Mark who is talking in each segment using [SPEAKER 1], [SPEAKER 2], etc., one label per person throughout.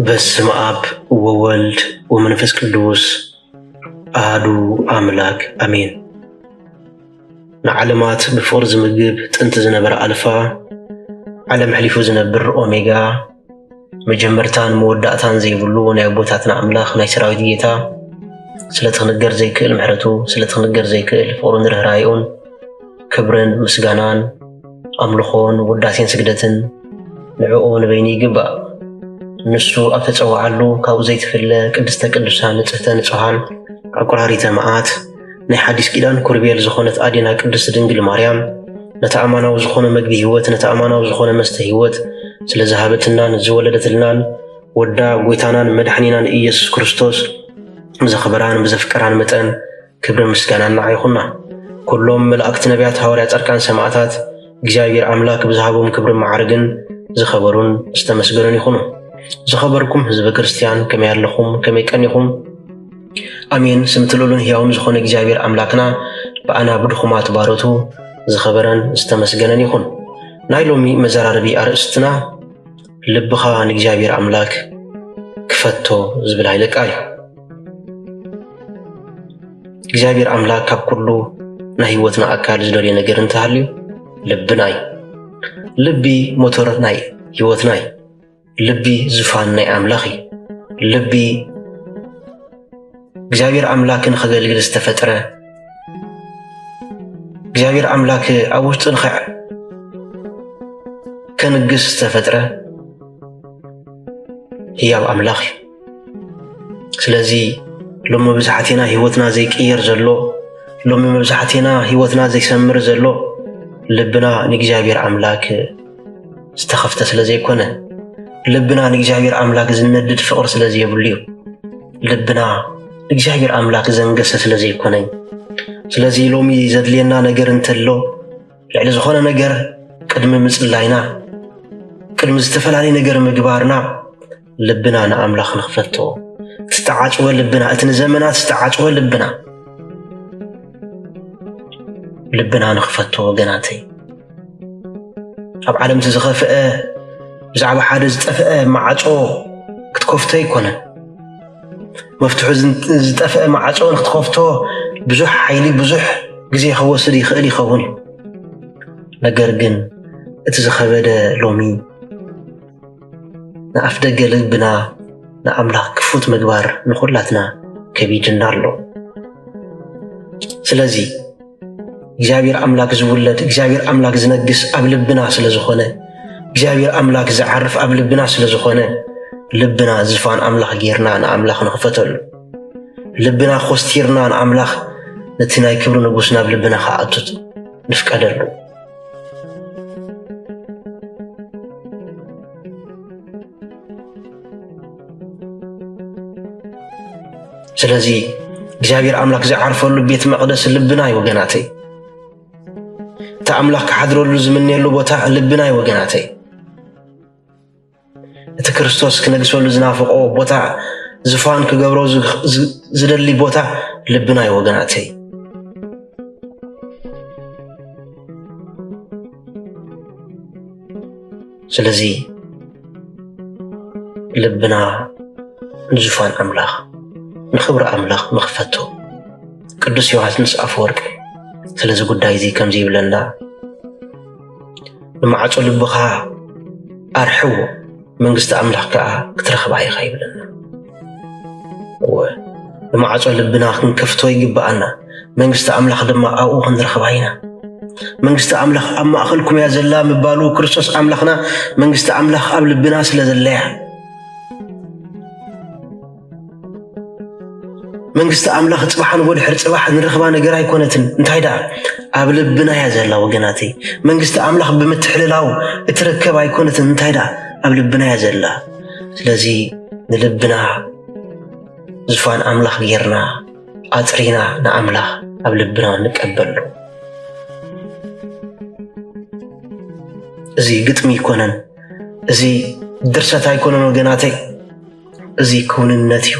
[SPEAKER 1] በስመ አብ ወወልድ ወመንፈስ ቅዱስ አሐዱ አምላክ አሜን። ንዓለማት ብፍቅር ዝምግብ ጥንቲ ዝነበረ አልፋ ዓለም ሕሊፉ ዝነብር ኦሜጋ መጀመርታን መወዳእታን ዘይብሉ ናይ ቦታትና አምላኽ ናይ ሰራዊት ጌታ ስለትኽንገር ዘይክእል ምሕረቱ ስለትኽንገር ዘይክእል ፍቅሩን ርህራሄኡን ክብርን ምስጋናን አምልኾን ውዳሴን ስግደትን ንዕኡ ንበይኒ ይግባእ። ንሱ ኣብ ተፀዋዓሉ ካብኡ ዘይትፍለ ቅድስተ ቅዱሳን ንጽሕተ ንጹሃን ኣቁራሪተ መዓት ናይ ሓዲስ ኪዳን ኩርቤል ዝኾነት ኣዴና ቅድስት ድንግል ማርያም ነቲ ኣማናዊ ዝኾነ መግቢ ህይወት ነቲ ኣማናዊ ዝኾነ መስተ ህይወት ስለ ዝሃበትናን ዝወለደትልናን ወዳ ጎይታናን መድሕኒናን ኢየሱስ ክርስቶስ ብዘኽበራን ብዘፍቀራን መጠን ክብሪ ምስጋናና ይኹና። ኩሎም መላእክቲ ነቢያት ሃዋርያት ጻድቃን ሰማዕታት እግዚአብሔር አምላክ ብዝሃቦም ክብሪ ማዕርግን ዝኸበሩን ዝተመስገኑን ይኹኑ። ዝኸበርኩም ህዝበ ክርስቲያን ከመይ ኣለኹም ከመይ ቀኒኹም? አሜን። ስምትልሉን ሕያውን ዝኾነ እግዚአብሔር አምላክና በአና ብድኹማት ባሮቱ ዝኸበረን ዝተመስገነን ይኹን። ናይ ሎሚ መዘራረቢ አርእስትና ልብኻ ንእግዚአብሔር አምላክ ክፈቶ ዝብል ኃይለ ቃል እዩ። እግዚአብሔር አምላክ ካብ ኩሉ ናይ ህይወትና አካል ዝደልዮ ነገር እንተሃልዩ ልብና እዩ። ልቢ ሞተር ናይ ህይወትና እዩ። ልቢ ዝፋን ናይ አምላኽ እዩ። ልቢ እግዚአብሔር አምላክን ከገልግል ዝተፈጥረ እግዚአብሔር አምላክ ኣብ ውሽጥን ከንግስ ዝተፈጥረ ህያው አምላኽ እዩ። ስለዚ ሎሚ መብዛሕትና ህይወትና ዘይቅየር ዘሎ ሎሚ መብዛሕትና ህይወትና ዘይሰምር ዘሎ ልብና ንእግዚአብሔር አምላክ ዝተኸፍተ ስለ ዘይኮነ ልብና ንእግዚአብሔር አምላክ ዝነድድ ፍቅር ስለ ዘይብሉ እዩ። ልብና ንእግዚአብሔር አምላክ ዘንገሰ ስለ ዘይኮነ ስለዚ ሎሚ ዘድልየና ነገር እንተሎ ልዕሊ ዝኾነ ነገር ቅድሚ ምጽላይና ቅድሚ ዝተፈላለዩ ነገር ምግባርና ልብና ንአምላኽ ንኽፈቶ ዝተዓጭወ ልብና እቲ ንዘመናት ዝተዓጭወ ልብና ንኽፈቶ ወገናተይ ኣብ ዓለም ዝኸፍአ ብዛዕባ ሓደ ዝጠፍአ ማዓጾ ክትከፍቶ ይኮነ መፍትሑ ዝጠፍአ ማዓጾ ንክትከፍቶ ብዙሕ ሓይሊ ብዙሕ ግዜ ክወስድ ይኽእል ይኸውን እዩ። ነገር ግን እቲ ዝኸበደ ሎሚ ንኣፍ ደገ ልብና ንኣምላኽ ክፉት ምግባር ንኹላትና ከቢድና ኣሎ። ስለዚ እግዚአብሔር አምላክ ዝውለድ እግዚአብሔር አምላክ ዝነግስ ኣብ ልብና ስለ ዝኾነ እግዚአብሔር አምላክ ዝዓርፍ ኣብ ልብና ስለ ዝኾነ ልብና ዝፋን አምላኽ ጌርና ንኣምላኽ ንኽፈተሉ ልብና ኮስቲርና ንኣምላኽ ነቲ ናይ ክብሪ ንጉስ ናብ ልብና ከኣቱት ንፍቀደሉ። ስለዚ እግዚአብሔር አምላክ ዝዓርፈሉ ቤት መቅደስ ልብና እዩ ወገናተይ። እቲ አምላኽ ክሓድረሉ ዝምነየሉ ቦታ ልብና እዩ ወገናተይ። እቲ ክርስቶስ ክነግሰሉ ዝናፍቆ ቦታ ዝፋን ክገብሮ ዝደሊ ቦታ ልብና እዩ ወገናተይ። ስለዚ ልብና ንዙፋን አምላኽ ንኽብሪ አምላኽ ንኽፈቶ ቅዱስ ዮሐንስ አፈወርቅ ስለዚ ጉዳይ እዚ ከምዚ ይብለና ንማዕጾ ልብኻ ኣርሕዎ መንግስቲ አምላኽ ከዓ ክትረኽባ ኢኻ ይብለና። ንማዕጾ ልብና ክንከፍቶ ይግባአና መንግስቲ አምላኽ ድማ ኣብኡ ክንረኽባ ኢና። መንግስቲ አምላኽ ኣብ ማእኸልኩም እያ ዘላ ምባሉ ክርስቶስ አምላኽና መንግስቲ አምላኽ ኣብ ልብና ስለ ዘለያ መንግስቲ አምላኽ ጽባሕን ወድሕር ጽባሕ ንረኽባ ነገር ኣይኮነትን። እንታይ ዳ ኣብ ልብና እያ ዘላ ወገናተይ። መንግስቲ አምላኽ ብምትሕልላው እትረከብ ኣይኮነትን። እንታይ ዳ ኣብ ልብና እያ ዘላ። ስለዚ ንልብና ዝፋን አምላኽ ጌርና ኣጽሪና ንኣምላኽ ኣብ ልብና ንቀበሉ። እዚ ግጥሚ ይኮነን፣ እዚ ድርሰት ኣይኮነን ወገናተይ። ازي كوننت يو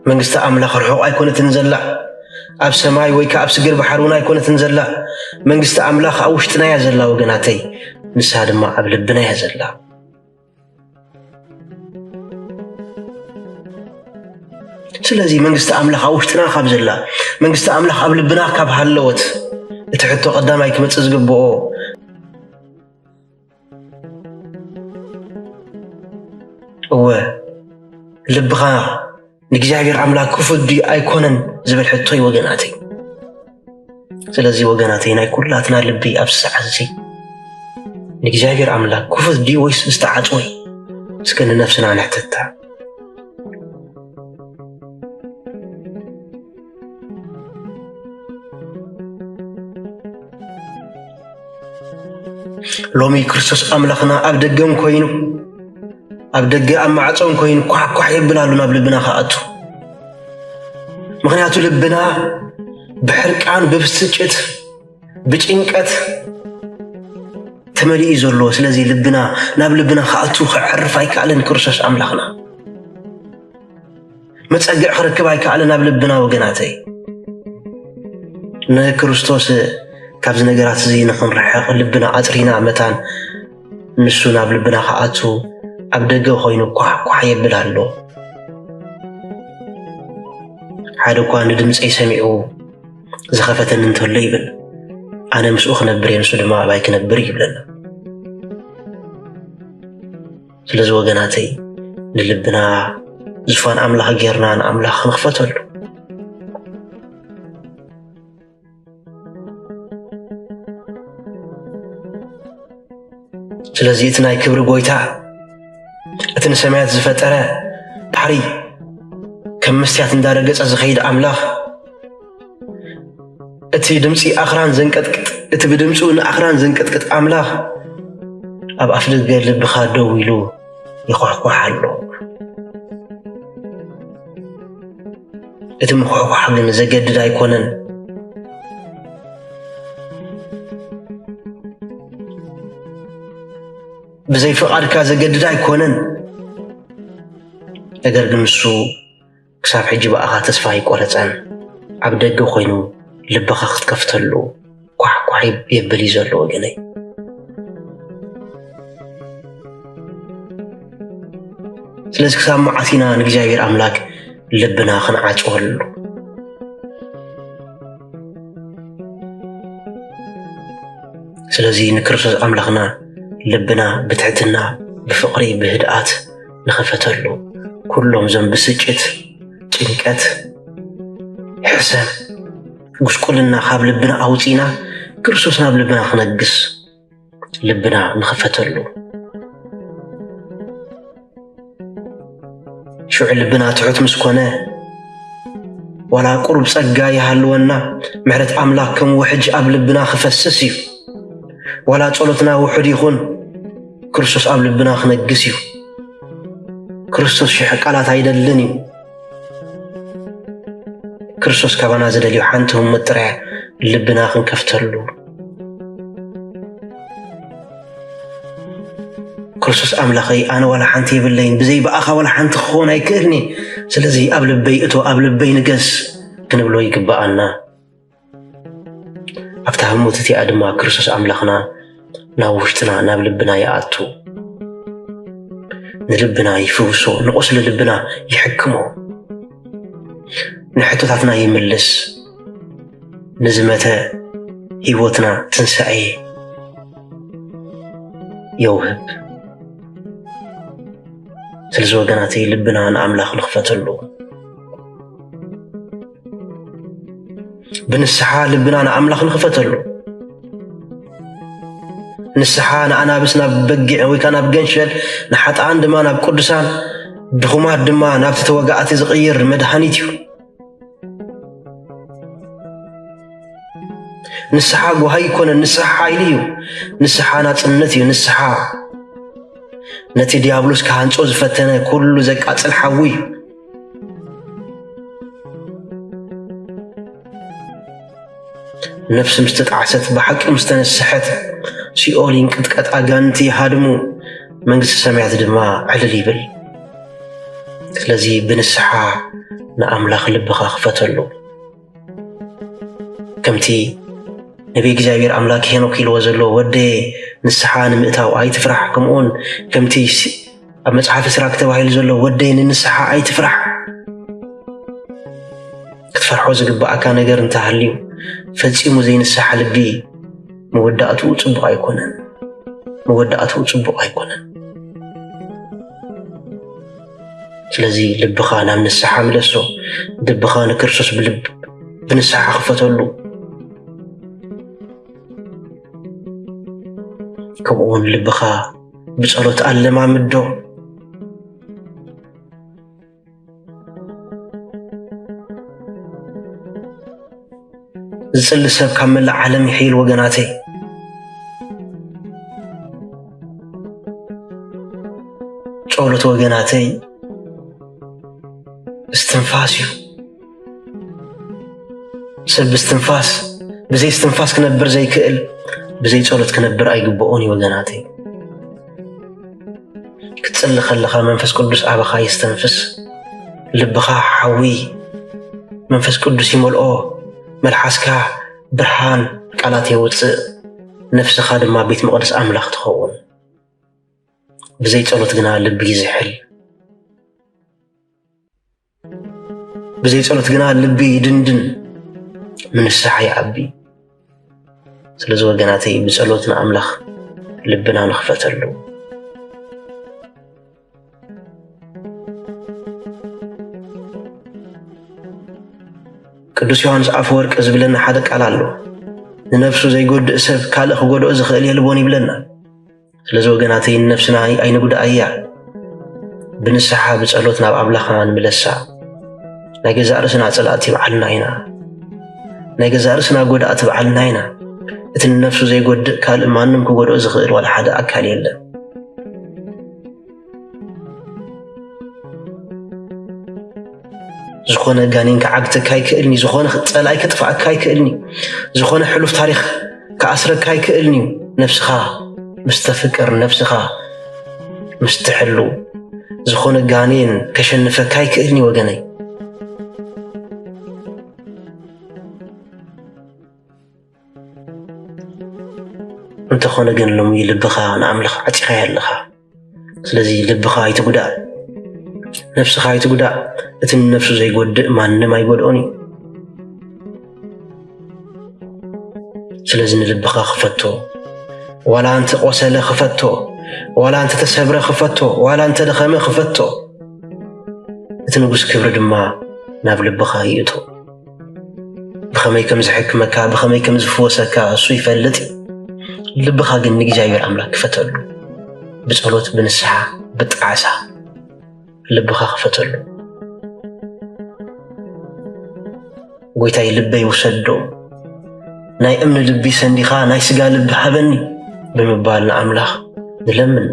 [SPEAKER 1] منغست املاخ رحوق ايكونت نزلا اب سماي وي كاب سغير بحرونا ايكونت نزلا منغست املاخ اوشتنا يا زلا وغناتي نسا دما اب لبنا يا زلا سلازي منغست املاخ اوشتنا خاب زلا منغست املاخ اب لبنا كاب حلوت تحطو قداماي كمص زغبو هو لبغا نجاير عملاك كفدي ايكونن زبل حطوي وغناتي سلازي وغناتي ناي كلاتنا لبي ابسع زي نجاير عملاك كفدي ويس استعطوي سكن نفسنا نحتتا لومي كريستوس املاخنا ابدغم كوينو ابدغ امعصون كوين كح يبلالو ناب لبنا خاطو مخنياتو لبنا بحرقان ببسጭት بጭንቀት تملي يزلو سلازي لبنا ناب لبنا خاطو خعرف ايكالن كريستوس املاخنا مصقع خركب ايكالن ناب لبنا وغناتي نا كريستوس كابز نغرات زي نخون رحق لبنا اطرينا متان نسو ناب لبنا خاطو أبدأ خوينو كح يبلالو حدا كان دمص يسمعو زخفتن انتو يبل أنا مسؤخ نبري نسو دما بايك نبري يبلنا سلازو وغناتي للبنا زفان أملاخ غيرنان أملاخ نخفتلو سلازي تناي كبر قويتا اتن سمعت زفتره بحري كم مستيات اندارقص زخيد املاح اتي دمصي اخران زنقطقط اتي بدمصو اخران زنقطقط املاح اب افدق لب خادو ويلو يخوخوحلو اتي مخوخوح من زقدد ايكونن بزي فقار كازا قدد ايكونن اگر قمسو كساب حجي بقى تسفاي قولتان عبدق خوينو لبخا ختكفتلو كوح يبلي زلو وقني سلازي كساب معاتينا نجاير املاك لبنا خنعات ولو سلازي نكرسوس املاخنا لبنا بتعتنا بفقري بهدئات نخفتلو كلهم زنب بسجت ጭንቀት حسن قسقلنا خاب لبنا اوصينا ክርስቶስ ናብ ልብና خنقس لبنا نخفتلو شوع لبنا تحت مسكونه ولا قرب صقا يحلونا محرت املاك كم وحج اب لبنا خفسسي ولا ጸሎትና ውሑድ ይኹን ክርስቶስ ኣብ ልብና خنقس እዩ ክርስቶስ ሽሕ ቃላት አይደልን እዩ ክርስቶስ ካባና ዘደልዩ ሓንተም መጥሪያ ልብና ክንከፍተሉ ክርስቶስ ኣምላኸይ ኣነ ወላ ሓንቲ ይብለይን ብዘይ በኣኻ ወላ ሓንቲ ክኾን ኣይክእልኒ ስለዚ ኣብ ልበይ እቶ ኣብ ልበይ ንገስ ክንብሎ ይግባአና أفتح موتتي أدمى كرسوس أملاخنا ناوشتنا ناب لبنا يأتو نلبنا يفوسو نقص للبنا يحكمو نحتو تاتنا يملس نزمته هيوتنا تنسعي يوهب سلزو قناتي لبنا نأملاخ نخفتلو بنسحا لبنا أملاخ نخفتلو نسحا أنا بسنا بقع ويكان بقنشل نحط عندما أنا بقدسان دخمات دما نابت توقعاتي زغير مدهانيتيو نسحا وهاي كون نسحا إليو نسحا ناتنتيو نسحا نتي ديابلوس كهانسو زفتنا كل زكاة الحوي نفس مستتعست بحق مستنسحت سيولين كتكت أغانتي هادمو መንግስቲ ሰማያት ድማ ዕልል ይብል ስለዚ ብንስሓ ንኣምላኽ ልብኻ ክፈተሉ ከምቲ ነቢ እግዚአብሔር ኣምላክ ሄኖክ ኢልዎ ዘሎ ወደ ንስሓ ንምእታው ኣይትፍራሕ ከምኡን ከምቲ ኣብ መጽሓፍ ስራክ ተባሂሉ ዘሎ ወደ ንንስሓ ኣይትፍራሕ ክትፈርሖ ዝግባእካ ነገር እንተሃልዩ ፈጺሙ ዘይንስሓ ልቢ መወዳእቱ ጽቡቕ ኣይኮነን ስለዚ ልብኻ ናብ ንስሓ ምለሶ ልብኻ ንክርስቶስ ብንስሓ ክፈተሉ ከምኡውን ልብኻ ብጸሎት ኣለማምዶ ዝጽሊ ሰብ ካብ መላእ ዓለም ይሕይል ወገናተይ ጸሎት ወገናተይ استنفاس እዩ ሰብ استنفاس بزي استنفاس كنبر زي كئل بزي ጸሎት كنبر ኣይግብኦን ወገናተይ ክትጸሊ ከለኻ መንፈስ ቅዱስ ኣበኻ ይስተንፍስ ልብኻ ሓዊ መንፈስ ቅዱስ ይመልኦ መልሓስካ ብርሃን ቃላት የውፅእ ነፍስኻ ድማ ቤት መቅደስ ኣምላኽ ትኸውን بزي ጸሎት ግና ልቢ ይዝሕል بزي ጸሎት ግና ልቢ ይድንድን ምንስሓ ይዓቢ ስለዚ ወገናተይ ብጸሎት ንኣምላኽ ልብና ንኽፈተሉ ቅዱስ ዮሐንስ አፈወርቅ ዝብለና ሓደ ቃል ኣሎ ንነፍሱ ዘይጎድእ ሰብ ካልእ ክጎድኦ ዝኽእል የልቦን ይብለና ስለዚ ወገናተይ ነፍስና ኣይንጉዳእያ ብንስሓ ብጸሎት ናብ ኣምላኽና ንምለሳ ናይ ገዛ ርእስና ጸላእቲ በዓልና ኢና ናይ ገዛ ርእስና ጎዳእቲ በዓልና ኢና እቲ ነፍሱ ዘይጎድእ ካልእ ማንም ክጎድኦ ዝኽእል ወላ ሓደ ኣካል የለን ዝኾነ ጋኔን ከዓግተካ ይክእልኒ ዝኾነ ጸላኢ ከጥፍኣካ ይክእልኒ ዝኾነ ሕሉፍ ታሪኽ ከኣስረካ ይክእልኒ ነፍስኻ ምስ ተፍቅር ነፍስኻ ምስ ትሕሉ ዝኾነ ጋኔን ከሸንፈካ ይክእልኒ ወገነይ እንተኾነ ግን ሎሚ ልብኻ ንኣምላኽ ዓፂኻ ያለኻ ስለዚ ልብኻ ኣይትጉዳእ ነፍስኻ ኣይትጉዳእ እቲ ነፍሱ ዘይጎድእ ማንም ኣይጎድኦን እዩ ስለዚ ንልብኻ ክፈቶ ዋላ እንተ ቆሰለ ክፈቶ ዋላ እንተ ተሰብረ ክፈቶ ዋላ እንተ ደኸመ ክፈቶ እቲ ንጉስ ክብሪ ድማ ናብ ልብኻ ይእቶ ብኸመይ ከም ዝሕክመካ ብኸመይ ከም ዝፍወሰካ እሱ ይፈልጥ ልብኻ ግን ንእግዚአብሔር ኣምላክ ክፈተሉ ብጸሎት ብንስሓ ብጣዕሳ ልብኻ ክፈተሉ ጎይታይ ልበይ ውሰዶ ናይ እምኒ ልቢ ሰንዲኻ ናይ ስጋ ልቢ ሃበኒ ብምባል ንኣምላኽ ንለምን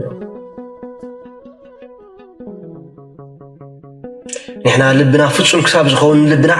[SPEAKER 1] ንሕና ልብና ፍጹም ክሳብ ዝኸውን ልብና